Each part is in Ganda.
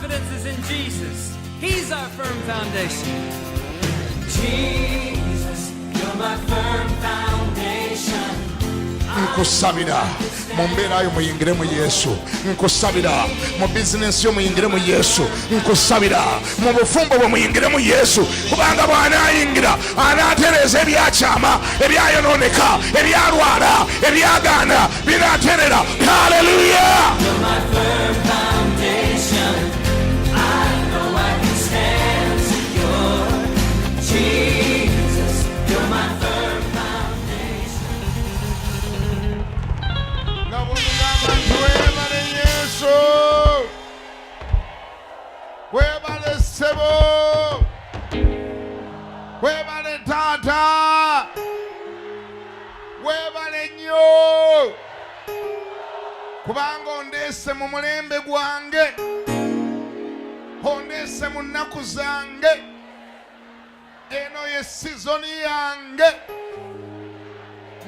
confidence is in Jesus. He's our firm foundation. Jesus, you're my firm foundation. Nkusabira mu mbeera yo muyingire mu Yesu. Nkusabira mu bizinesi yo muyingire mu Yesu. Nkusabira mu bufumbo bwe muyingire mu Yesu. Kubanga bw'anaayingira anaatereza ebyakyama, ebyayonooneka, ebyalwala, ebyagaana binaaterera. Hallelujah! You're my firm foundation. I know I can stand secure. Jesus, you're my firm foundation. Webale Yesu, webale Sebo, webale Tata, webale nnyo kubanga ondeese mu mulembe gwange, ondeese mu nnaku zange. Eno ye sizoni yange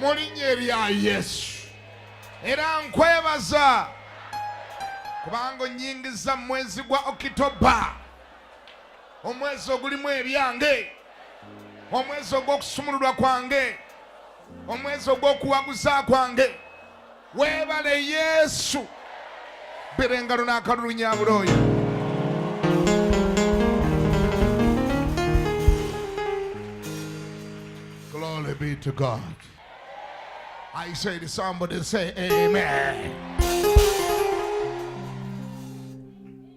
mu linnya erya Yesu. Era nkwebaza kubanga onyingiza mu mwezi gwa Okitoba, omwezi ogulimu ebyange, omwezi ogw'okusumululwa kwange, omwezi ogw'okuwaguza kwange. Weebale Yesu. Bbira engalo n'akalulu nyabuloyo. Glory be to God. I say to somebody, say amen.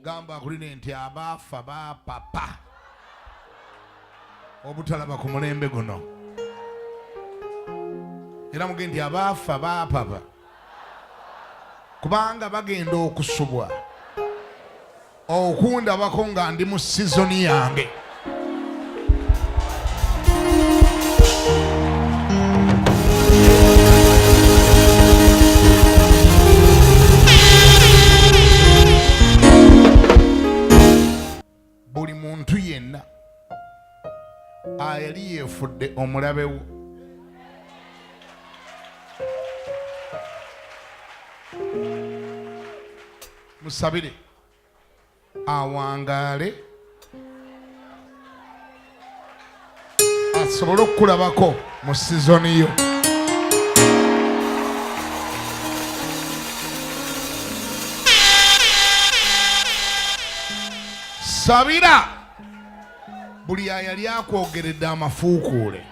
Gamba kuline nti abaafa ba papa obutalaba ku mulembe guno. Era muge nti abaafa ba papa kubanga bagenda okusubwa okundabako nga ndi mu sizoni yange. Buli muntu yenna ayali yeefudde omulabe wo musabire awangaale asobole okukulabako mu sizoni yo. Sabira buli ayali akwogeredde amafuukuule.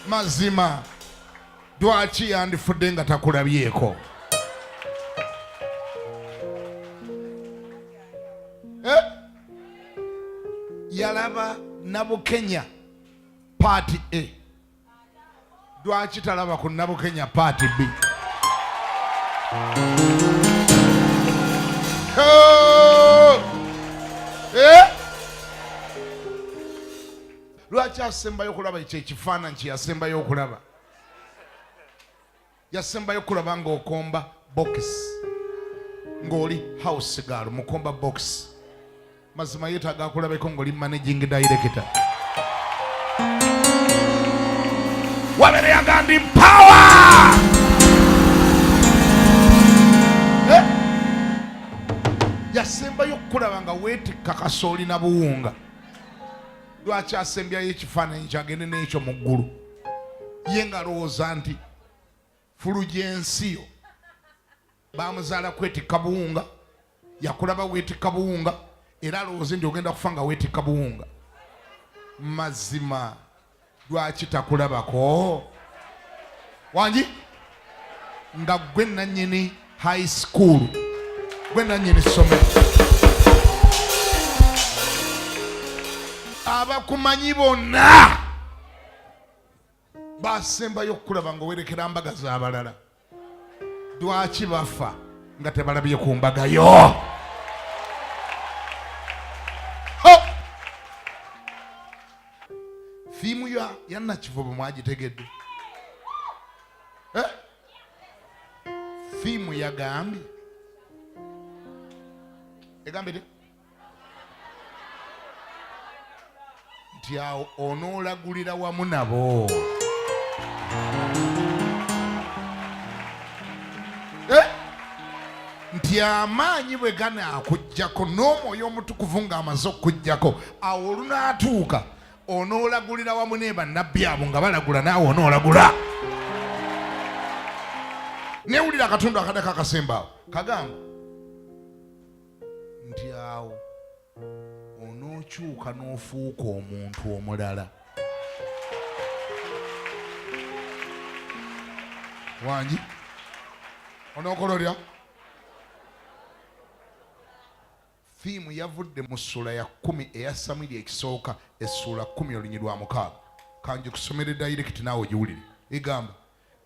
Mazima lwaki yandifudde nga takulabyeko? Yalaba Nabukenya paati A, lwaki talaba ku Nabukenya paati B? Lwaki asembayo okulaba ekyo ekifaananyi kye yasembayo okulaba? Yasembayo okulaba ng'okomba bokisi, ng'oli house girl mukomba box. Mazima yeetaaga akulabeko ng'oli managing director. Wabere yagandi power! Yasembayo okulaba nga weetikka kasooli na buwunga. Lwaki asembyayo ekifaananyi kyagende n'ekyo mu ggulu? Ye ng'alowooza nti Fulugyensiyo bamuzaala kwetikka buwunga, yakulaba weetikka buwunga, era alowooze nti ogenda kufa nga weetikka buwunga. Mazima lwaki takulabako? Wangi nga gwe nannyini high school, gwe nannyini ssomero, abakumanyi bonna basembayo okulaba nga werekera mbaga z'abalala. Lwaki bafa nga tebalabye ku mbaga yo? Fiimu ya Nakivubo mwagitegedde? Fiimu yagambye egambye nti awo onoolagulira wamu nabo. nti amaanyi bwe ganaakuggyako n'omwoyo omutukuvu ng'amaze okuggyako awo olunaatuuka onoolagulira wamu ne bannabbi abo nga balagula naawe onoolagula. Newulira akatundu akadaka akasemba awo kagamba nti awo onookyuka n'ofuuka omuntu omulala. Wangi onookola olya fiimu yavudde mu ssula ya 10 eya Samwiri ekisooka essula 10 olunyiriri lwa 6. Kanji kusomere direct naawe ogiwulire. Egamba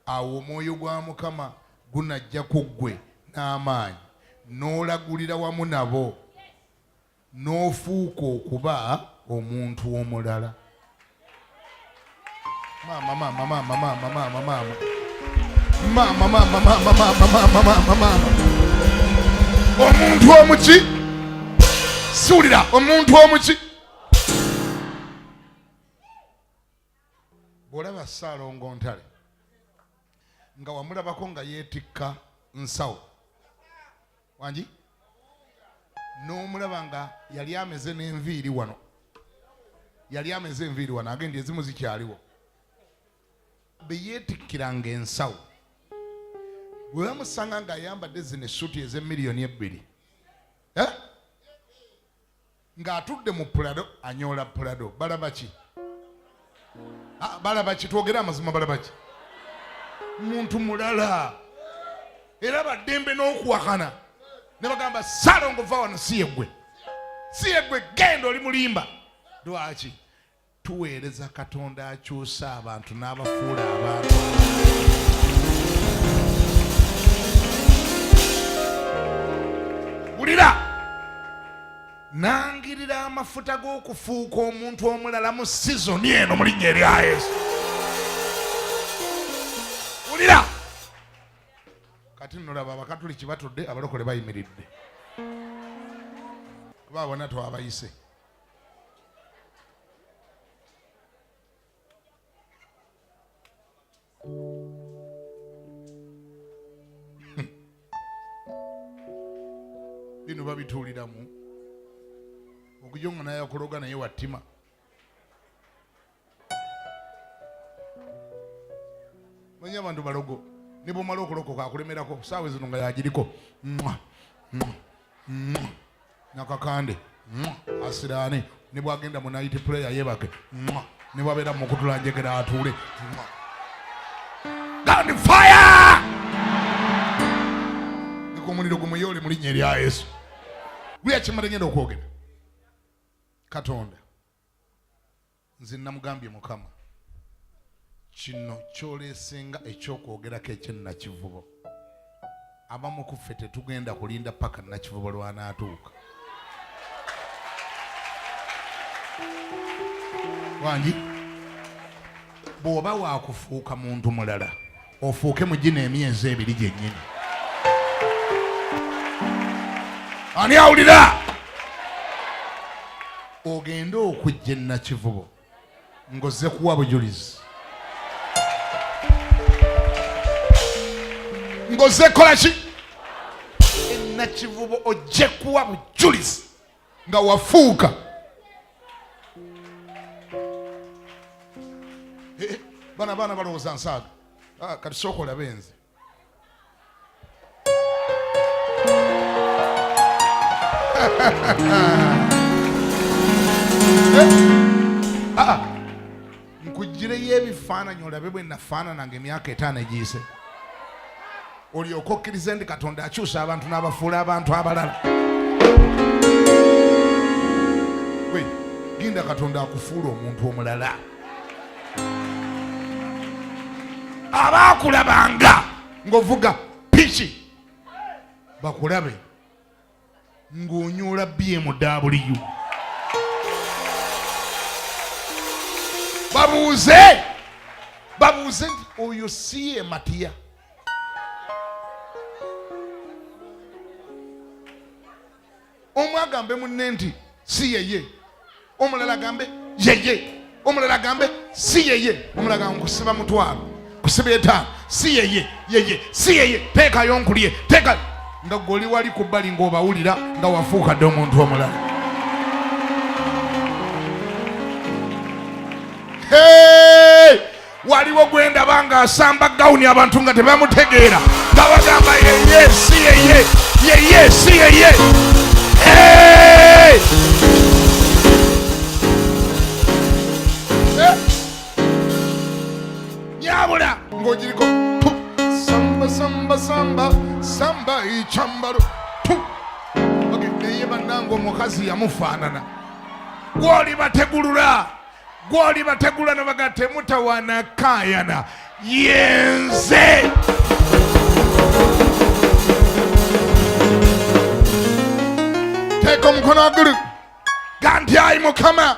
awo omwoyo gwa Mukama gunajja ku ggwe n'amaanyi n'olagulira wamu nabo n'ofuuka okuba omuntu omulala. Omuntu omuki siwulira omuntu omuki bw'olaba Ssaalongo Ntale nga wamulabako nga yeetikka nsawo wangi n'omulaba nga yali ameze n'enviiri wano agendye ezimu zikyaliwo be yeetikkiranga ensawo bwe bamusanga ng'ayambadde zino essuuti ez'emiliyoni 2 ng'atudde mu Prado anyoola Prado balaba ki twogere amazima balaba ki muntu mulala era baddembe n'okuwakana ne bagamba Ssaalongo va wano si yeggwe genda oli mulimba. Lwaki tuweereza Katonda akyusa abantu n'abafuula abantu. Wulira nangirira amafuta g'okufuuka omuntu omulala mu sizoni eno mu linnya erya Yesu. Wulira kati nolaba Abakatuliki batudde abalokole bayimiridde baabona twabayise. Bino babituuliramu okujonga naye akuloga naye wattima. Manya abantu balogo ne bwomala okulokoka akulemerako saawe zino nga yagiriko nakakande asiraane ne bwagenda mu night prayer yebake ne bwabeera mu kutulanjegera atuule. God fire! Niko omuliro gumuyole mu linnya erya Yesu. Bwe kimala ngenda okwogera Katonda nze namugambye Mukama kino kyoleesenga ekyokwogerako ekyennakivubo abamu ku ffe tetugenda kulinda paka nakivubo lwanaatuuka. Wangi bw'oba waakufuuka muntu mulala ofuuke mu gino emyezi 2 gyennyini. Ani awulira? Ogenda okujja ennakivubo ng'ozze kuwa bujulizi. Ng'ozze kola ki? Ennakivubo ojje kuwa bujulizi nga wafuuka. Bana balowooza nsaaga. Kati sooka olabe nze. Nkugireyo ebifaananyi olabe bwe nafaanana ng'emyaka 5 egiyise. Olyoke okkirize nti Katonda akyusa abantu n'abafuula abantu abalala. Genda Katonda akufuula omuntu omulala. Abaakulabanga ng'ovuga piki bakulabe ng'onyoola BMW. Babuuze nti oyo si ye Matiya. Omu agambe munne nti si yeye, omulala agambe yeye, omulala agambe si yeye, omulala agambe kusiba mutwalo kusiba 5 si yeye si yeye teekayo nkulye teeka nga goli wali ku bbali ng'obawulira nga wafuukadde omuntu omulala. Waliwo gwendaba ng'asamba gawuni abantu nga tebamutegeera nga bagamba yeye si yeye, yeye si yeye. Nyabula ng'ogiriko samba samba samba samba icyambalo. Naye bannange omukazi yamufaanana. Gw'oli bategulula ne baga temutawaana kaayana yenze. Teeka omukono waggulu ga nti ayi Mukama,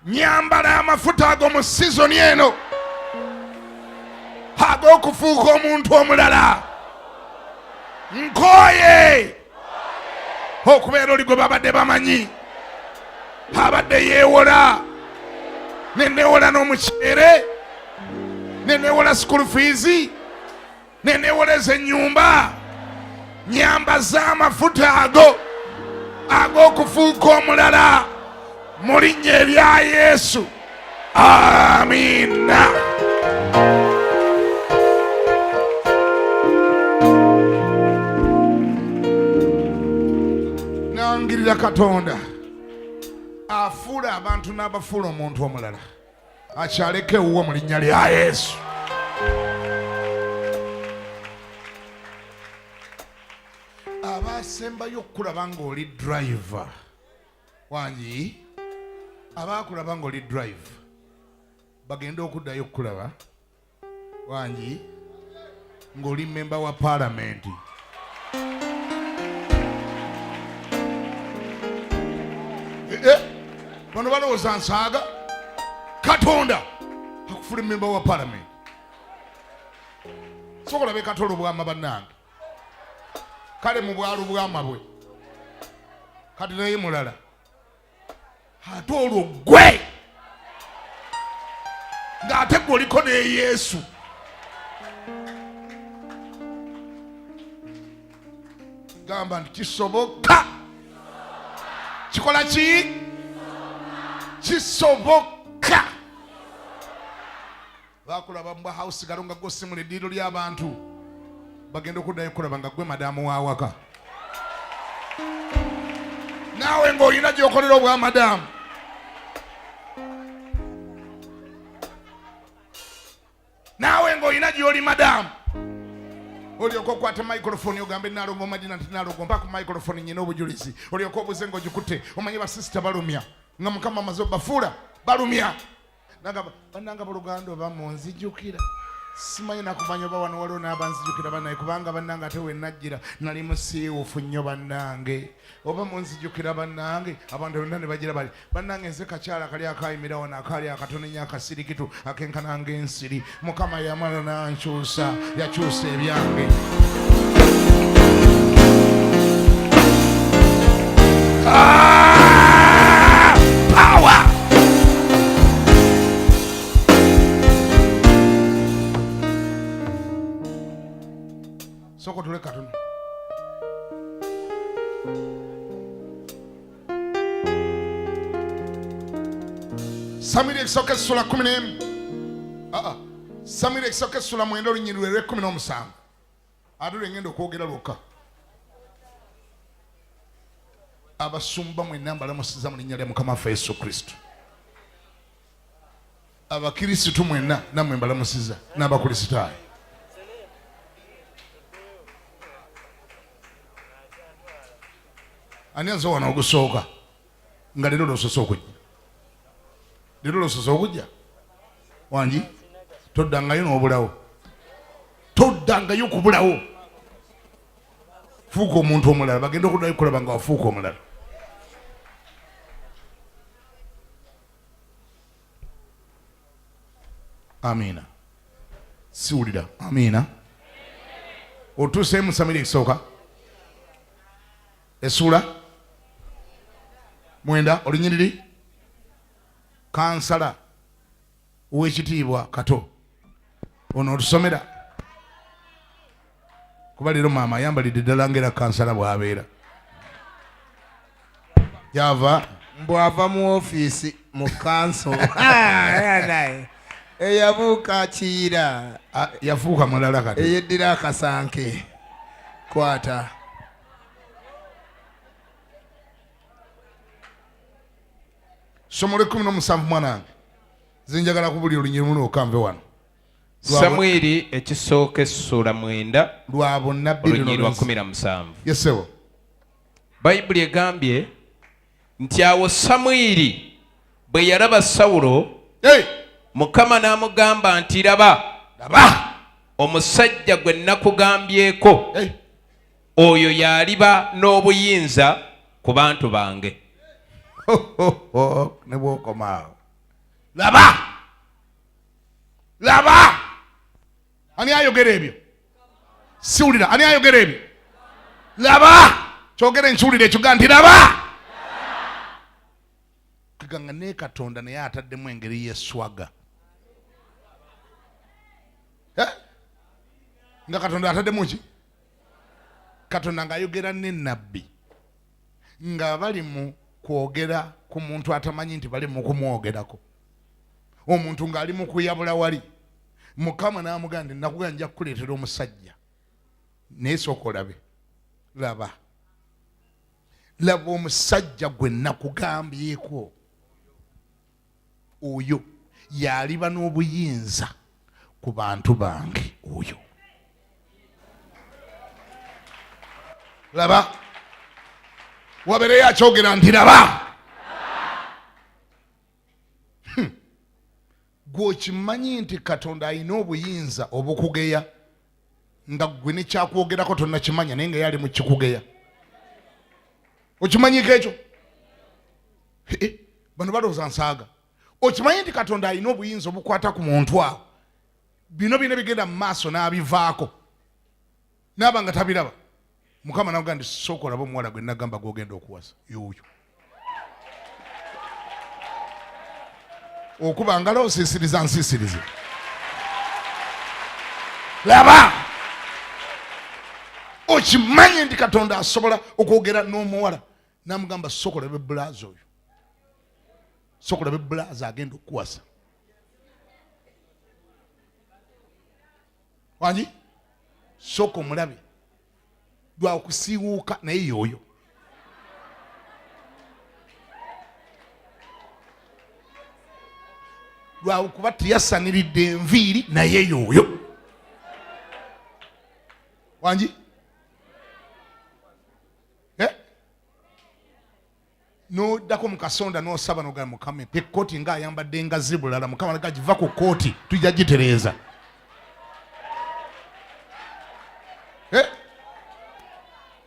nyambala amafuta ago mu sizoni eno ag'okufuuka omuntu omulala. Nkooye okubeera oli gwe babadde bamanyi, abadde yeewola, neneewola n'omuceere, neneewola school fees, neneewola ez'ennyumba. Nyambaza amafuta ago ag'okufuuka omulala mu linnya erya Yesu. Amiina. Nangirira Katonda afuula abantu n'abafuula omuntu omulala akyaleko ewuwo mu linnya lya Yesu. Abasembayo okulaba ng'oli driver wangi, abaakulaba ng'oli driver bagenda okuddayo okulaba wangi ng'oli memba wa paalamenti. Bano balowooza nsaaga. Katonda akufula memba wa paalamenti. Sokola be Katonda obwama bannange. Kale mu bwalo bwama bwe kati naye mulala ate olwo gwe ng'ate gwe oliko ne Yesu. Gamba nti kisoboka. Kikola ki? Kisoboka. Bakulaba mu house galo nga gosimula eddiiro ly'abantu bagenda okuddayo kulaba nga gwe madamu wawaka. Naawe ng'olina gy'okolera obwa madamu. Naawe ng'olina gy'oli madamu. Olyoka okwata microphone ogambe Nalongo Madina nti Nalongo mpa ku microphone nyina obujulizi. Olyoka obuze ng'ogikutte omanyi basisita balumya nga Mukama amaze obafuula balumya. Nagamba bannanga buluganda oba munzijukira. Simanyi nakumanya oba wano waliwo n'abanzijukira bannaye kubanga bannange ate we najjira nali musiiwufu nnyo bannange. Oba munzijukira bannange abantu bonna ne bagira bali bannange nze kakyala kali akayimira wano akali akatono nnyo akasirikitu akenkana ng'ensiri. Mukama yamala n'ankyusa, yakyusa ebyange. Power! Soko tule Katonda. Samiri ekisoka essula 11. Samiri ekisoka essula 9 olunyiriri lw'e17. Ate lwengenda okwogera lwokka. Abasumba mwenna mbalamusiza mu linnya lya Mukama waffe Yesu Kristo. Abakirisitu mwenna nammwe mbalamusiza n'abakulisitaayo. Ani azo wano ogusooka nga leero losose okujja. Leero losose okujja wangi toddangayo n'obulawo. Toddangayo kubulawo. Fuuka omuntu omulala bagenda okuddayo kulaba nga wafuuka omulala. Amiina. Siwulira. Amiina. Otuuse mu Samiri ekisooka essula 9 olunyiriri. Kansala ow'ekitiibwa Kato ono otusomera kuba leero maama ayambalidde ddala ngera kansala bw'abeera yava mbwava mu ofiisi mu kanso eyabuuka kiira yafuuka mulala kati eyeddira akasanke kwata somo lwe 17 mwanange zinjagala kubulira olunyirimu n'okamve wano Samwiri ekisooka essula 9 lwa bonna olunyiri lwa 17. yesewo Bayibuli egambye nti awo Samwiri bwe yalaba Sawulo Mukama n'amugamba nti laba omusajja gwe nakugambyeko oyo yaliba n'obuyinza ku bantu bange. ne bw'okomaawo laba ani ayogera ebyo siwulira ani ayogera ebyo laba kyogere nkiwulira ekyo ga nti laba kiganga ne Katonda naye ataddemu engeri y'eswaga nga Katonda ataddemu ki Katonda ng'ayogera n'ennabbi nga bali mu kwogera ku muntu atamanyi nti bali mu kumwogerako omuntu ng'ali mu kuyabula wali Mukama n'amugamba nti nakugamba nja kukuleetera omusajja naye sooka olabe laba omusajja gwe nakugambyeko oyo yaliba n'obuyinza ku bantu bange oyo laba wabeereyo akyogera nti laba gwokimanyi nti Katonda alina obuyinza obukugeya nga gwe nekyakwogerako tonnakimanya naye nga yali mu kikugeya okimanyiko ekyo bano balowooza nsaaga okimanyi nti Katonda alina obuyinza obukwata ku muntu awo bino bina bigenda mu maaso n'abivaako naaba nga tabiraba Mukama naga nti sooka olaba omuwala gwe nagamba gwogenda okuwasa yoyo okuba ngalo osiisiriza nsiisirize laba okimanyi nti Katonda asobola okwogera n'omuwala namugamba sooka olabe bulaaza oyo sooka olabe bulaaza agenda okuwasa wangi sooka omulabe lwa okusiiwuuka naye yoyo lwa okuba tiyasaniridde enviiri naye yoyo wangi noddako mu kasonda n'osaba nogala Mukama pe kooti ng'ayambadde engazi bulala Mukama naga giva ku kooti tujja gitereeza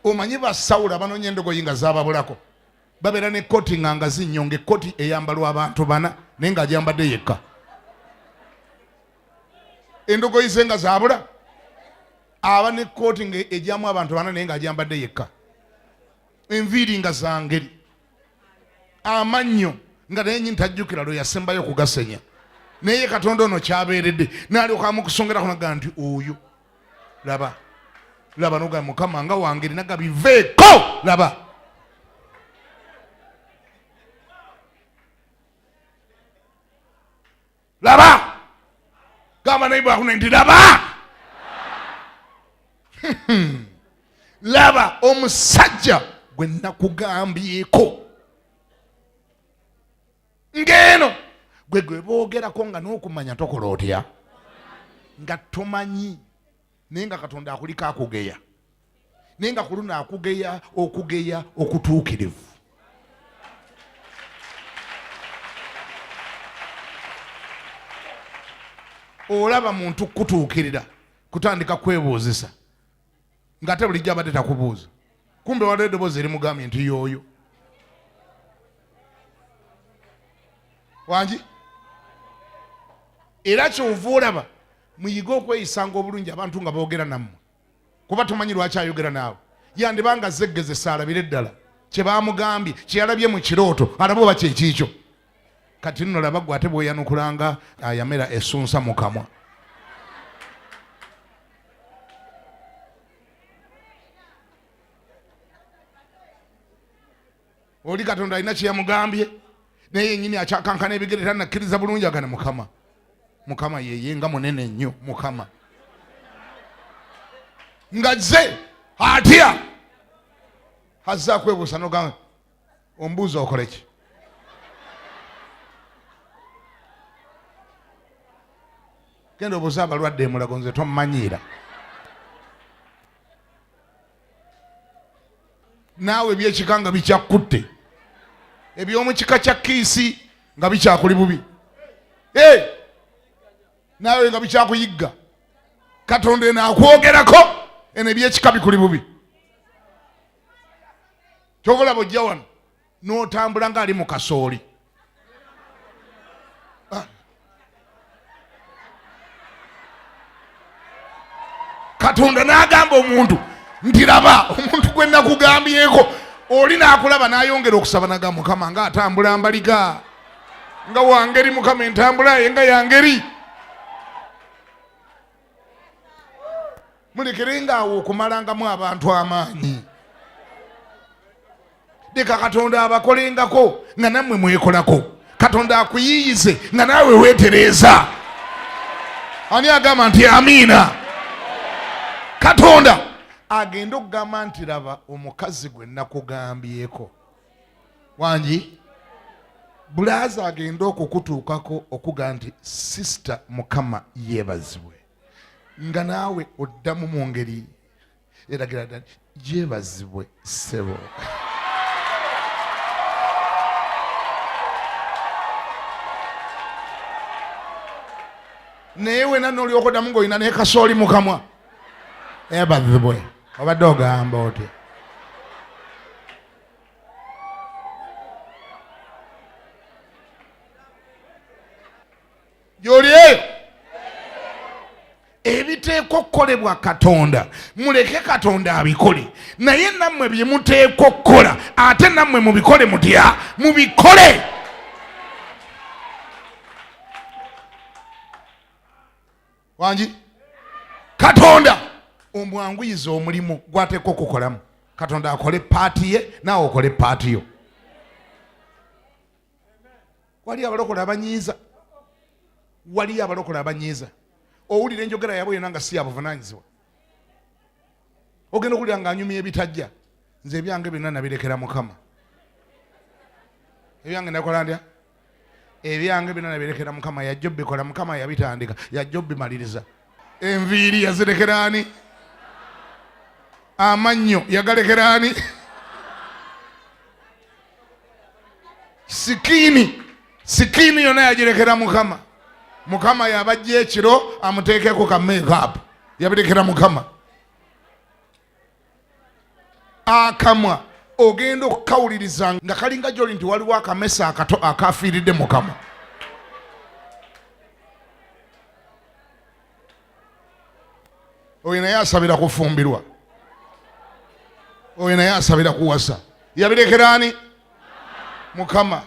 omanyi basawula banoonya endogoyi nga zaababulako babeera ne kooti nga ngazi nnyo ng'ekkooti eyambalwa abantu bana naye ng'agyambadde yekka endogoyi ze nga zaabula aba ne kooti nga ejyamu abantu bana naye ng'agyambadde yekka enviiri nga zangeri amannyo nga naye nyini tajjukira lwe yasembayo okugasenya naye Katonda ono kyabeeredde n'alyoka amukusongerako naga nti oyo laba noga Mukama nga wangeri naga biveeko laba gamba naye bwakuna nti laba omusajja gwe nakugambyeko ng'eno gwe boogerako nga n'okumanya tokola otya nga tomanyi naye nga Katonda akuliko akugeya naye nga ku luno akugeya okutuukirivu olaba muntu kutuukirira kutandika kwebuuzisa ng'ate bulijjo abadde takubuuza kumbe waliwo eddoboozi erimugambye nti yooyo wangi era kyova olaba muyige okweyisanga obulungi abantu nga boogera nammwe kuba tomanyi lwaki ayogera naawe yandibanga zeggezesa alabire eddala kye bamugambye kye yalabye mu kirooto alabe oba kyekiikyo kati nno laba gwe ate bweyanukulanga ayamera essunsa mu kamwa oli Katonda alina kye yamugambye naye yennyini akyakankana ebigere tannakkiriza bulungi agana mukama yeye nga munene nnyo mukama nga zze atya azza kwebuusa nogamba ombuuza okole ki genda obuuza abalwadde emulago nze tomumanyiira naawe ebyekika nga bikyakkutte ebyomukika kya kiisi nga bikyakuli bubi naawe nga bikyakuyigga Katonda enakwogerako eno ebyekika bikuli bubi kyobulaba ojja wano n'otambula ng'ali mu kasooli Katonda n'agamba omuntu nti laba omuntu gwe nakugambyeko oli n'akulaba n'ayongera okusaba naga Mukama ng'atambula mbaliga nga wangeri Mukama entambula ye nga yangeri mulekerenga awo okumalangamu abantu amaanyi leka Katonda abakolengako nga nammwe mwekolako Katonda akuyiyize nga naawe weetereeza ani agamba nti amiina Katonda agenda okugamba nti laba omukazi gwe nakugambyeko wangi bulaaza agenda okukutuukako okuga nti sisita Mukama yeebazibwe nga naawe oddamu mu ngeri eragira ddala yeebazibwe ssebo naye wena n'olyoka oddamu ng'olina naye kasooli mu kamwa yeebazibwe obadde ogamba otya gy'oli eyo ebiteekwa okukolebwa Katonda muleke Katonda abikole naye nammwe bye muteekwa okukola ate nammwe mubikole mutya mubikole wangi Katonda omwanguyiza omulimu gwateekwa okukolamu Katonda akole paati ye naawe okole paati yo waliyo abalokole abanyiiza owulira enjogera yabwe yonna nga si yabuvunaanyizibwa ogenda okuwulira nga anyumya ebitajja nze ebyange byonna nabirekera Mukama ebyange nakola ndya ebyange byonna nabirekera Mukama yajja obbikola Mukama yabitandika yajja obbimaliriza enviiri yazirekera ani amannyo yagalekera ani sikiini yonna yagirekera Mukama yabajja ekiro amuteekeko ka make-up yabirekera Mukama akamwa ogenda okukawuliriza nga kalinga gy'oli nti waliwo akamesa akato akafiiridde Mukama oyo naye asabira kufumbirwa oyo naye asabira kuwasa yabirekera ani Mukama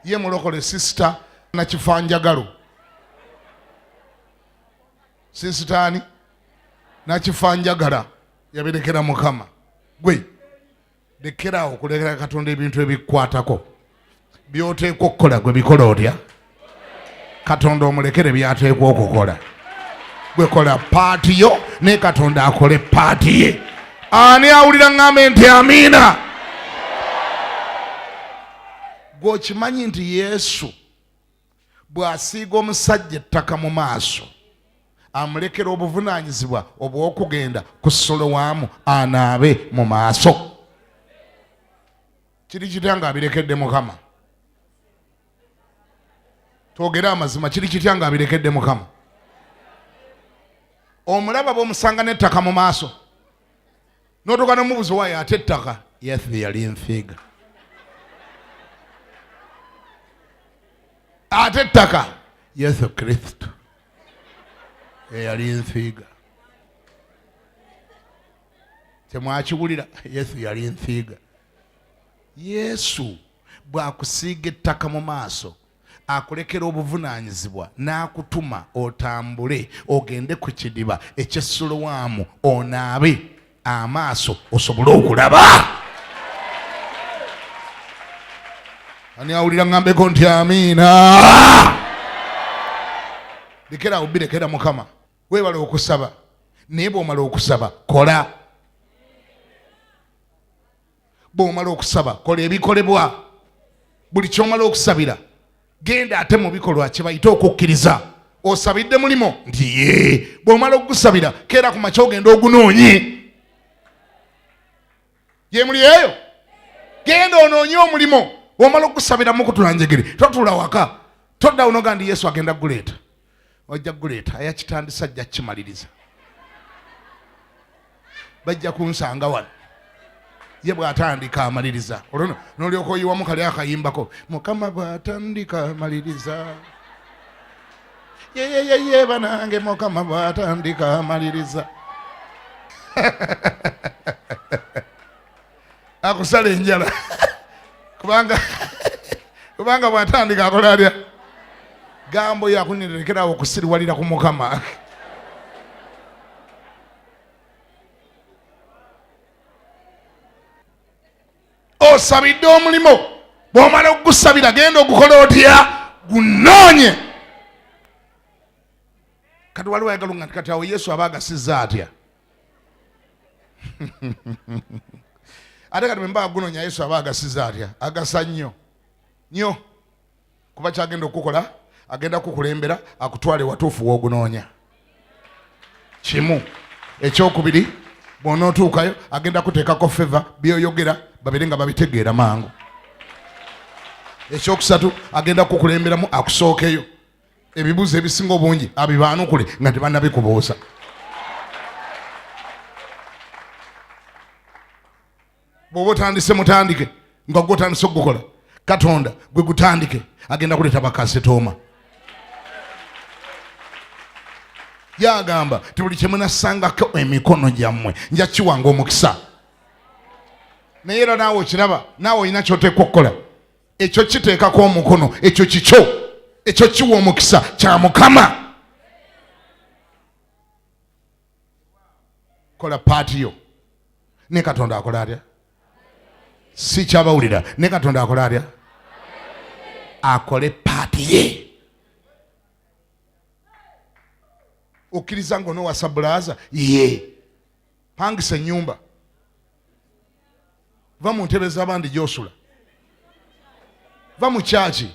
ye mulokole sisita nakifanjagalo sisitaani nakifanjagala yabirekera Mukama gwe lekerawo okulekera Katonda ebintu ebikwatako byoteekwa okukola gwe bikola otya Katonda omulekere byateekwa okukola gwe kola paati yo ne Katonda akole paati ye ani awulira ng'ambe nti amiina gwe okimanyi nti Yesu bw'asiiga omusajja ettaka mu maaso amulekera obuvunaanyizibwa obw'okugenda ku Solowaamu anaabe mu maaso kiri kitya nga abirekedde Mukama twogere amazima kiri kitya nga abirekedde Mukama omulaba bw'omusanga n'ettaka mu maaso n'otuuka n'omubuzo waayo ate ettaka Yesu yali nfiiga ate ettaka Yesu Kristo eyali nfiiga temwakiwulira Yesu yali nfiiga Yesu bw'akusiiga ettaka mu maaso akulekera obuvunaanyizibwa n'akutuma otambule ogende ku kidiba eky'Esolowaamu onaabe amaaso osobole okulaba ani awulira ngambeko nti amiina. Lekera obirekera Mukama. Weewale okusaba. Naye bw'omala okusaba kola. Bw'omala okusaba kola ebikolebwa. Buli ky'omala okusabira genda ate mu bikolwa kye bayita okukkiriza. Osabidde mulimo nti ye. Bw'omala okugusabira keera ku makya ogenda ogunoonye. Ye muli eyo? Genda onoonye omulimo. Bw'omala okugusabira mu kutula njegere totula waka. Todda onoga ndi Yesu agenda kuguleeta. Ojja kuguleeta ayakitandisa ajja kimaliriza. Bajja kunsanga wano. Ye bw'atandika amaliriza. Olwo n'olyoka oyiwamu kali akayimbako. Mukama bw'atandika amaliriza. Ye banange Mukama bw'atandika amaliriza. Akusala enjala. Kubanga bw'atandika akola atya? Gambo yakunyerekerawo okusiriwalira ku Mukama. Osabidde omulimo. Bw'omala okugusabira genda ogukola otya? Gunoonye. Kati waliwo ayagalunga nti kati awo Yesu aba agasizza atya? Ate kati bwe gunoonya Yesu aba agasizza atya? Agasa nnyo. Kuba kyagenda okukola agenda kukulembera akutwale watuufu w'ogunoonya. Kimu. Ekyokubiri bw'onootuukayo agenda kuteekako feva byoyogera babere nga babitegeera mangu. Ekyokusatu agenda kukulemberamu akusookeyo ebibuuzo ebisinga obungi abibaanukule nga tebannabikubuuza. Bw'oba otandise mutandike nga gwe otandise okugukola Katonda gwe gutandike agenda kuleeta bakasitooma. Yagamba ti buli kye munasangako emikono gyammwe nja kiwanga omukisa. Naye era naawe okiraba naawe olina ky'oteekwa okukola. Ekyo kiteekako omukono ekyo kikyo. Ekyo kiwa omukisa kya Mukama. Kola paati yo. Ne Katonda akola atya? Si kyabawulira. Ne Katonda akola atya? Akole paati ye. Okkiriza ng'onoowasa bulaaza ye. Pangisa ennyumba. Va mu ntebe z'abandi gy'osula. Va mu kyaki.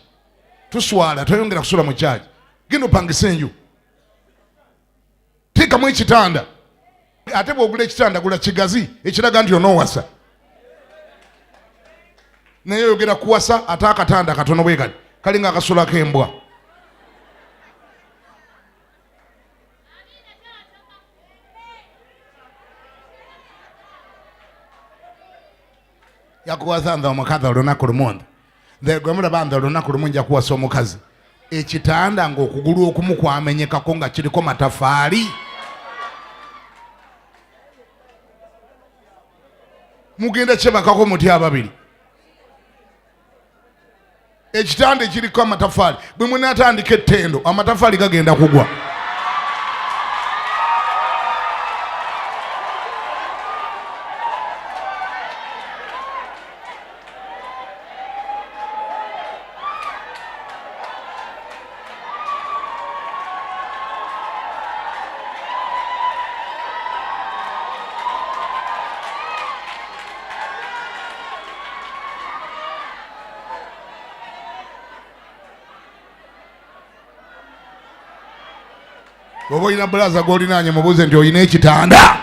Tuswala toyongera kusula mu kyaki. Genda opangisa enju. Teekamu ekitanda. Ate bw'ogula ekitanda gula kigazi ekiraga nti onoowasa. Naye oyogera kuwasa ate akatanda katono bwe kali kalinga akasulako embwa. Yakuwasa nza omukazi olunaku lumu. Nze gwe mulaba nze olunaku lumu nja kuwasa omukazi. Ekitanda ng'okugulu okumu kwamenyekako nga kiriko matafaali. Mugenda kyebakako muti ababiri. Ekitanda ekiriko amatafaali bwe munaatandika ettendo amatafaali gagenda kugwa. Bw'oba olina bulaaza gw'olinaanye mubuuze nti olina ekitanda.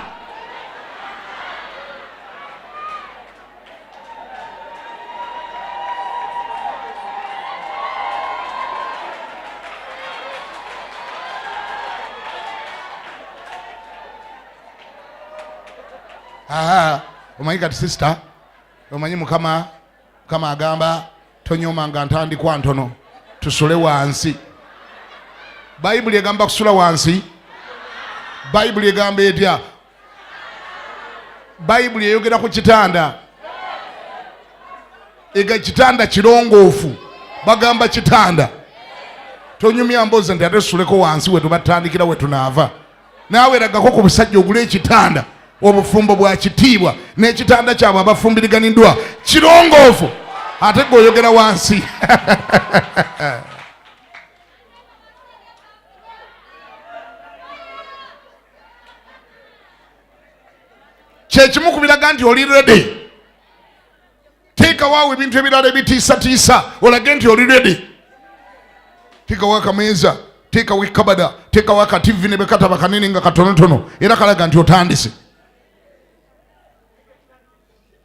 Omanyi kati sisita, omanyi Mukama agamba tonyomanga ntandikwa ntono tusule wansi. Bayibuli egamba kusula wansi. Bayibuli egamba etya? Bayibuli eyogera ku kitanda. Ega kitanda kirongoofu. Bagamba kitanda. Tonyumya mboze nti ate tusuleko wansi we tubatandikira we tunaava. Naawe eragako ku busajja ogule ekitanda. Obufumbo bwa kitiibwa n'ekitanda kyabwe abafumbiriganiddwa kirongoofu. ate gwoyogera wansi. Kyekimu ku biraga nti oli ready. Teekawo ebintu ebirala ebitiisatiisa olage nti oli ready. Teekawo akameeza, teekawo ekkabada, teekawo akativi ne bekataba kanene nga katonotono era kalaga nti otandise.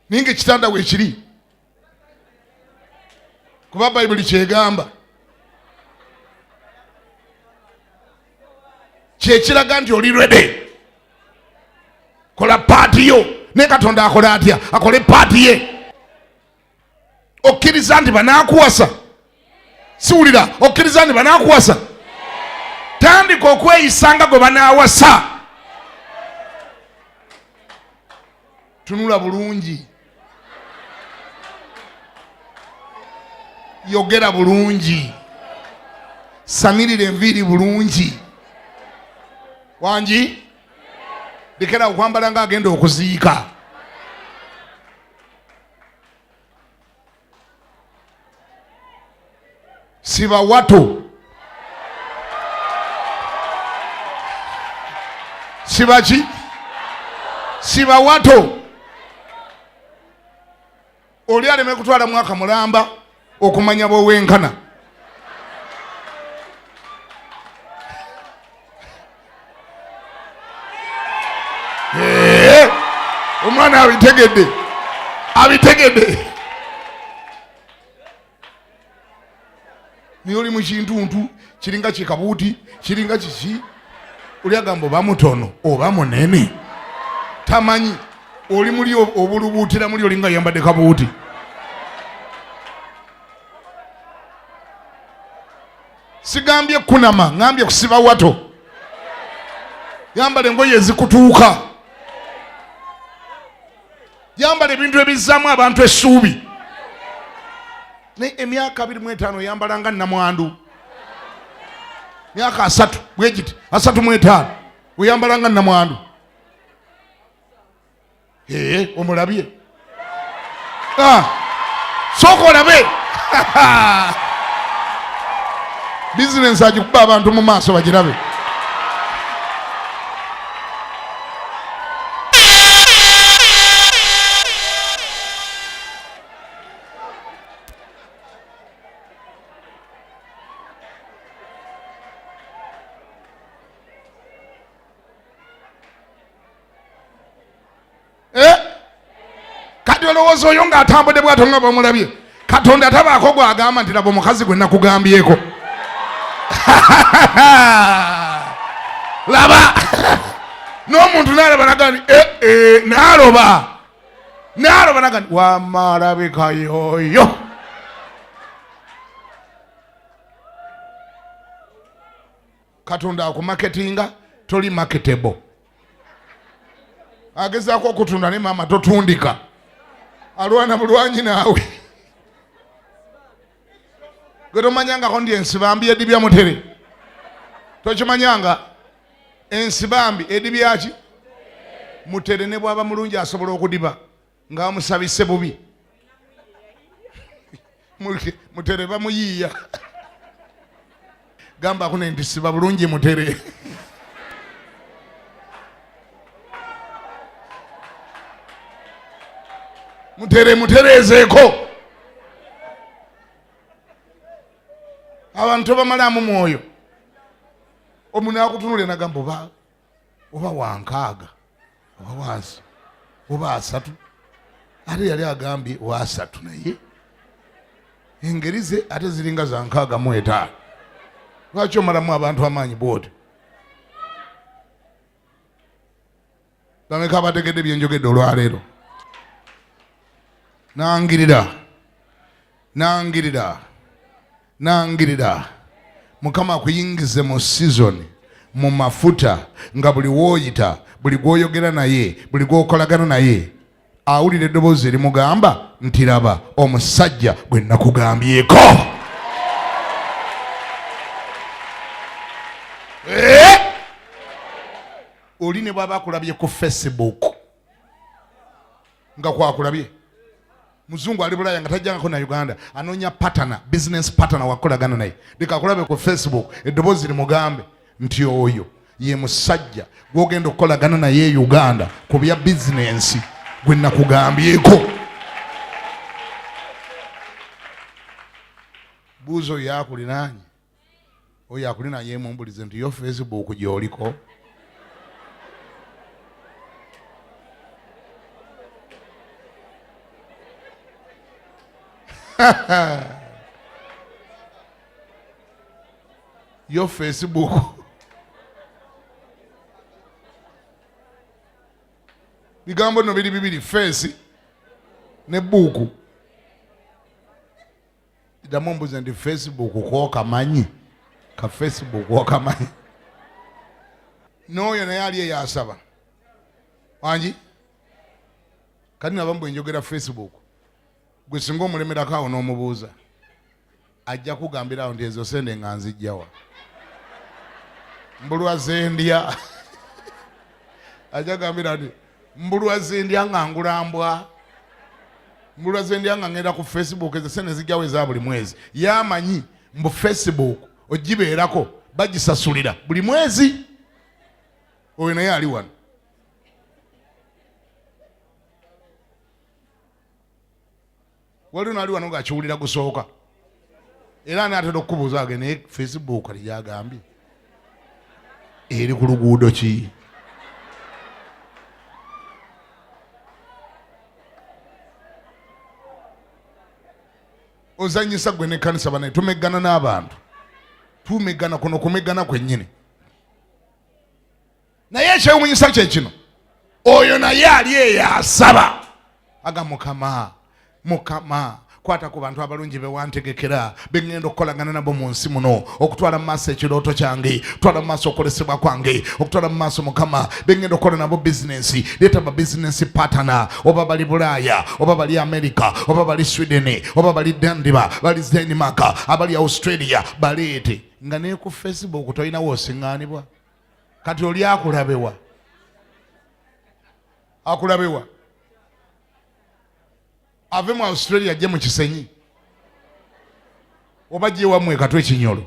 Ninga ekitanda weekiri. Kuba Bayibuli kyegamba. Kyekiraga nti oli ready. Kola paati yo. Ne Katonda akola atya? Akole paati ye. Okkiriza nti banaakuwasa. Siwulira, okkiriza nti banaakuwasa. Tandika okweyisanga gwe banaawasa. Tunula bulungi. Yogera bulungi. Samirira enviiri bulungi. Wangi? Lekera okwambala nga agenda okuziika. Siba wato. Siba ki? Siba wato. Oli aleme kutwala mwaka mulamba okumanya bwowenkana. Omwana abitegedde. Abitegedde. Ni oli mu kintuntu kiringa kikabuuti kiringa kiki oli agamba oba mutono oba munene tamanyi oli muli obulubuutira muli olinga yambadde kabuuti. Sigambye kunama ngambye kusiba wato. Yambala engoye ezikutuuka. Yambala ebintu ebizzaamu abantu essuubi. Ne emyaka 25 yambalanga namwandu. Myaka 3 bwegiti 35 uyambalanga namwandu. Omulabye. Soko olabe. Business agikuba abantu mu maaso bagirabe. Kati olowooza oyo ng'atambudde bw'ato nga bamulabye. Katonda tabaako gw'agamba nti laba omukazi gwe nakugambyeko. Laba n'omuntu n'alaba nagani n'aloba nagani wamalabika yoyo. Katonda akumaketinga toli marketable. Agezaako okutunda ne maama totundika. Alwana bulwanyi naawe. Gwe tomanyangako ndi ensibambi edibya mutere. Tokimanyanga ensibambi edibya ki? Mutere ne bwaba mulungi asobola okudiba nga amusabise bubi. Mutere bamuyiiya. Gamba kune nti siba bulungi mutere. Mutereezeeko. Abantu bamalamu mwoyo. Omuntu akutunule nagamba oba wankaaga oba wansi oba asatu. Ate yali agambye wa asatu naye engeri ze ate ziringa za 65. Lwaki omalamu abantu amaanyi bwoti? Bameka abategedde byenjogedde olwaleero. Nangirira Mukama akuyingize mu season mu mafuta nga buli woyita buli gwoyogera naye buli gwokolagana naye awulira eddoboozi erimugamba nti laba omusajja gwe nakugambyeko. Oli ne bw'aba akulabye ku Facebook nga kwakulabye muzungu ali Bulaya nga tajjangako na Uganda anoonya partner, business partner wakolagana naye likakulabe ku Facebook eddoboozi limugambe nti oyo ye musajja gwogenda okukolagana naye Uganda ku bya bizinensi gwe nakugambyeko. Buuzo oyo yakulinaanye oyo akulinaanye mumbulize nti yo Facebook gy'oliko. Yo Facebook bigambo no biri bibiri, face ne buku. Idamo mbuze ndi Facebook ko kamanyi ka Facebook ko kamanyi noyo naye ali yasaba wanji kati nabambu njogera Facebook gwe singa omulemerako awo n'omubuuza ajja kugambira awo nti ezo sente nga nzijjawa mbulwaze ndya ajja kugambira nti mbulwaze ndya nga ngulambwa mbulwaze ndya nga ngenda ku Facebook ezo sente zijjawo eza buli mwezi. Yamanyi mbu Facebook ogibeerako bagisasulira buli mwezi. Oyo naye ali wano. Wali nali wano ng'akiwulira gusooka era n'atera okukubuuza age naye Facebook ali gyagambye eri ku luguudo ki? Ozanyisa gwe n'ekkanisa banaye tumeggana n'abantu, tumeggana kuno kumeggana kwennyini. Naye ekyewuunyisa kye kino, oyo naye ali eyasaba aga Mukama kwata ku bantu abalungi be wantegekera bengenda okukolagana nabo mu nsi muno okutwala mu maaso ekirooto kyange, okutwala mu maaso okolesebwa kwange, okutwala mu maaso Mukama bengenda okukola nabo bizinensi. Leeta ba bizinensi partner, oba bali Bulaaya, oba bali America, oba bali Sweden, oba bali Dandiba, bali Denmark, abali Australia, baleete nga ne ku Facebook tolinawo osiŋŋaanibwa. Kati oli akulabewa ave mu Australia ajje mu Kisenyi oba gye wamwe katwe Kinyolo.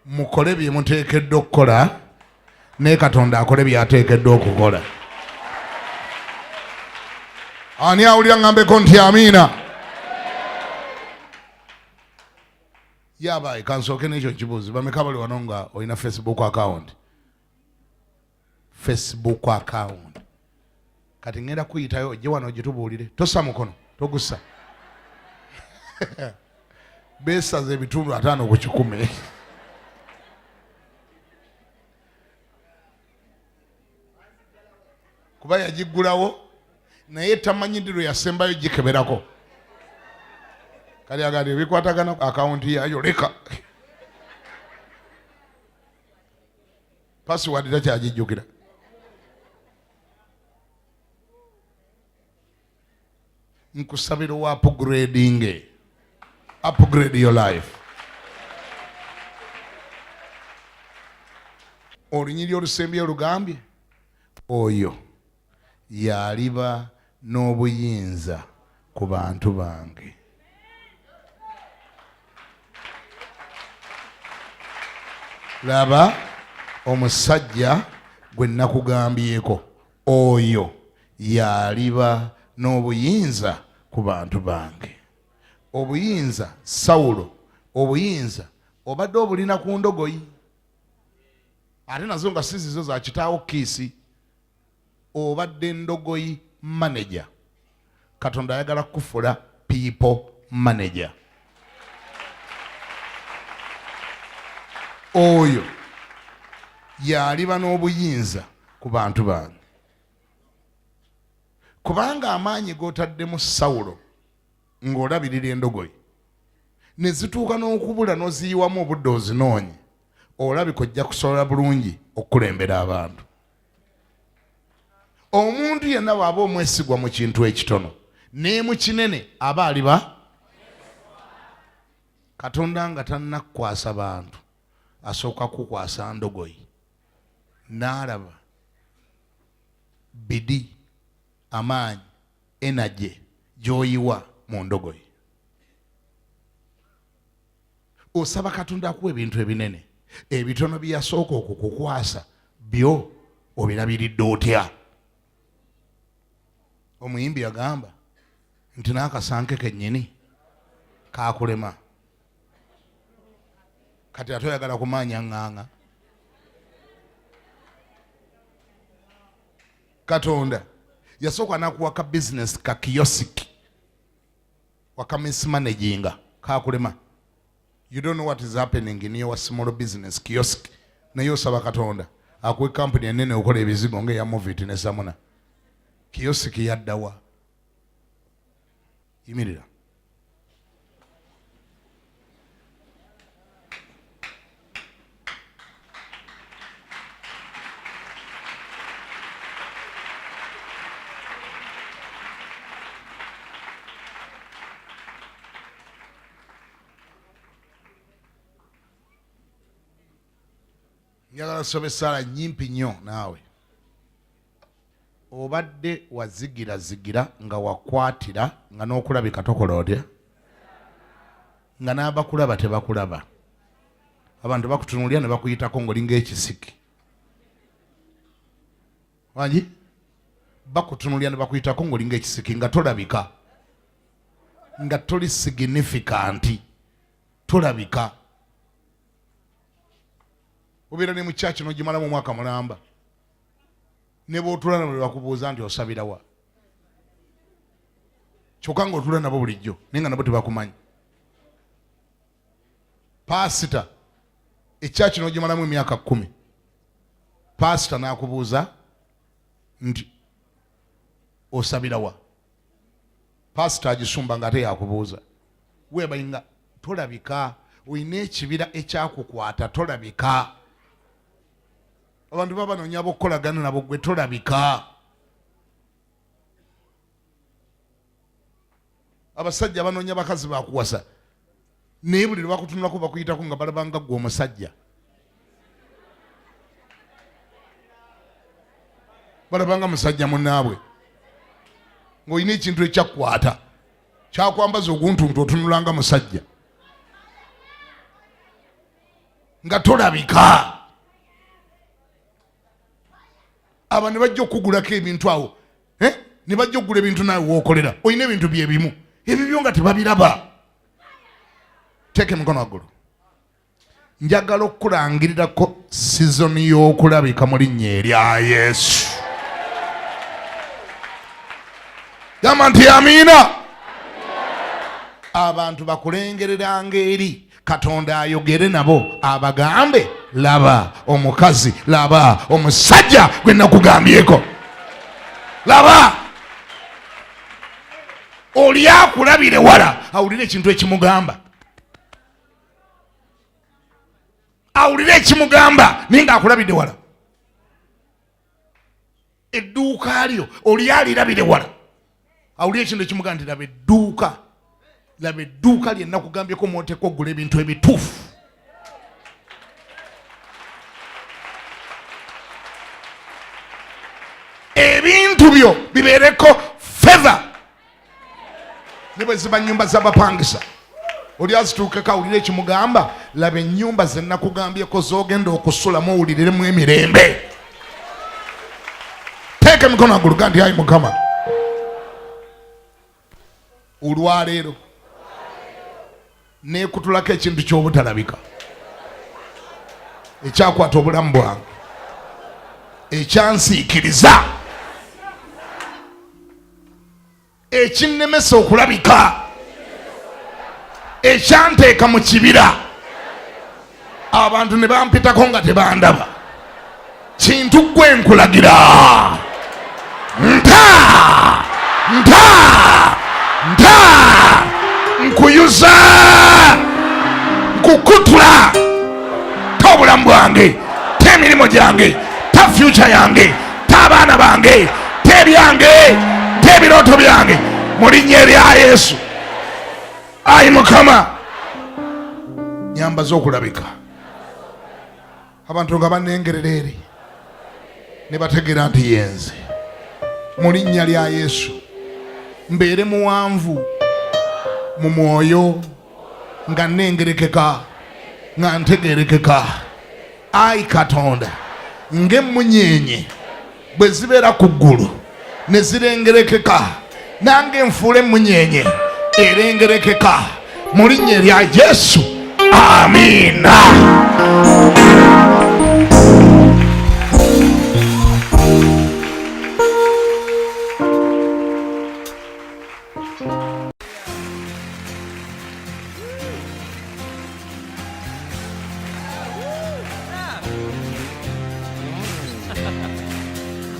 Mukole bye muteekeddwa okukola ne Katonda akole byateekeddwa okukola. Ani awulira ngambeko nti amiina? Yabaye kansooke n'ekyo kibuuzi bameka bali wano nga olina Facebook account. Facebook account kati ngenda kuyitayo ojje wano ogitubuulire. Tossa mukono togussa besaze ebitundu 5 ku 10 kuba yagiggulawo naye tamanyidiro yasembayo gikeberako. Kali agandi ebikwatagana akawunti yayo leka password takyagijjukira. Nkusabira wa upgrade your life. Olunyiri olusembye olugambye oyo yaliba n'obuyinza ku bantu bange. Laba omusajja gwe nakugambyeko oyo yaliba n'obuyinza ku bantu bange. Obuyinza Sawulo, obuyinza obadde obulina ku ndogoyi ate nazo nga sizizo za kitaawo Kiisi. Obadde ndogoyi manager. Katonda ayagala kufula people manager. Oyo yaliba n'obuyinza ku bantu bange. Kubanga amaanyi g'otaddemu Sawulo ng'olabirira endogoyi ne zituuka n'okubula n'oziyiwamu obudde ozinoonye, olabika ojja kusobola bulungi okukulembera abantu. Omuntu yenna bw'aba omwesigwa mu kintu ekitono ne mu kinene aba aliba. Katonda nga tannakukwasa bantu asooka kukwasa ndogoyi n'alaba bidi amaanyi energy gy'oyiwa mu ndogoyi. Osaba Katonda akuwa ebintu ebinene, ebitono byasooka okukukwasa byo obirabiridde otya? Omuyimbi yagamba nti n'akasanke kennyini kakulema, kati ate oyagala kumaanya ŋŋaŋa. Katonda yasooka nakuwa ka business ka kiosk waka mismanaginga kakulema. You don't know what is happening in your small business kiosk. Naye osaba Katonda akuwe company enene okola ebizigo ng'eya Movit ne Samuna. Kiosk yaddawa. Yimirira. Njagala sobe sala nyimpi nnyo naawe. Obadde wazigira nga wakwatira nga n'okulabika tokola otya? Nga n'abakulaba tebakulaba. Abantu bakutunuulira ne bakuyitako ng'olinga ekisiki. Wangi? Bakutunuulira ne bakuyitako ng'olinga ekisiki nga tolabika. Nga toli significant. Tolabika. Obeera ne mu church n'ogimalamu omwaka mulamba. Ne bw'otuula nabo bakubuuza nti osabira wa? Kyokka ng'otuula nabo bulijjo naye nga nabo tebakumanyi. Pasita echurch n'ogimalamu emyaka 10. Pasita n'akubuuza nti osabira wa? Pasita agisumba nga ate yakubuuza. Weebayinga tolabika, oyina ekibira ekyakukwata tolabika. Abantu baba banoonya abokukolagana nabo gwe tolabika. Abasajja banoonya bakazi bakuwasa naye buli lwe bakutunulako bakuyitako nga balabanga gwe omusajja. Balabanga musajja munnaabwe ng'olina ekintu ekyakukwata kyakwambaza oguntuntu otunulanga musajja nga tolabika. Aba ne bajja okugulako ebintu awo ne bajja okugula ebintu naawe wookolera olina ebintu bye bimu ebibyo nga tebabiraba. Teeka emikono waggulu. Njagala okukulangirirako sizoni y'okulabika mu linnya erya Yesu. Gamba nti amiina. Abantu bakulengereranga eri Katonda ayogere nabo abagambe laba omukazi, laba omusajja gwe nakugambyeko. Laba oli akulabire wala awulire ekintu ekimugamba. Awulire ekimugamba naye ng'akulabidde wala. Edduuka lyo oli alirabire wala awulire ekintu ekimugamba nti laba edduuka. Laba edduuka lye nakugambyeko mw'oteeka okugula ebintu ebituufu. Ebintu byo bibeereko favor. Ne bwe ziba nnyumba z'abapangisa oli azituukeko awulire ekimugamba laba ennyumba ze nakugambyeko z'ogenda okusulamu owuliremu emirembe. Teeka emikono waggulu gamba nti ayi Mukama olwaleero neekutulako ekintu ky'obutalabika ekyakwata obulamu bwange, ekyansiikiriza, ekinnemesa okulabika, ekyanteeka mu kibira abantu ne bampitako nga tebandaba. Kintu gwe nkulagira nkuyuza nkukutula t'obulamu bwange, t'emirimu gyange, ta future yange, t'abaana bange, t'ebyange, t'ebirooto byange mu linnya erya Yesu. Ayi Mukama nyambaza okulabika. Abantu nga bannengerera eri ne bategeera nti yenze mu linnya lya Yesu. Mbeere muwanvu mu mwoyo nga nengerekeka nga ntegerekeka. Ayi Katonda, ng'emmunyeenye bwe zibeera ku ggulu ne zirengerekeka, nange nfuule emmunyeenye erengerekeka mu linnya lya Yesu. Amiina.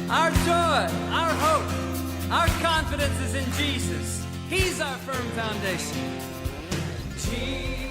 Our joy, our hope, our confidence is in Jesus. He's our firm foundation. Jesus.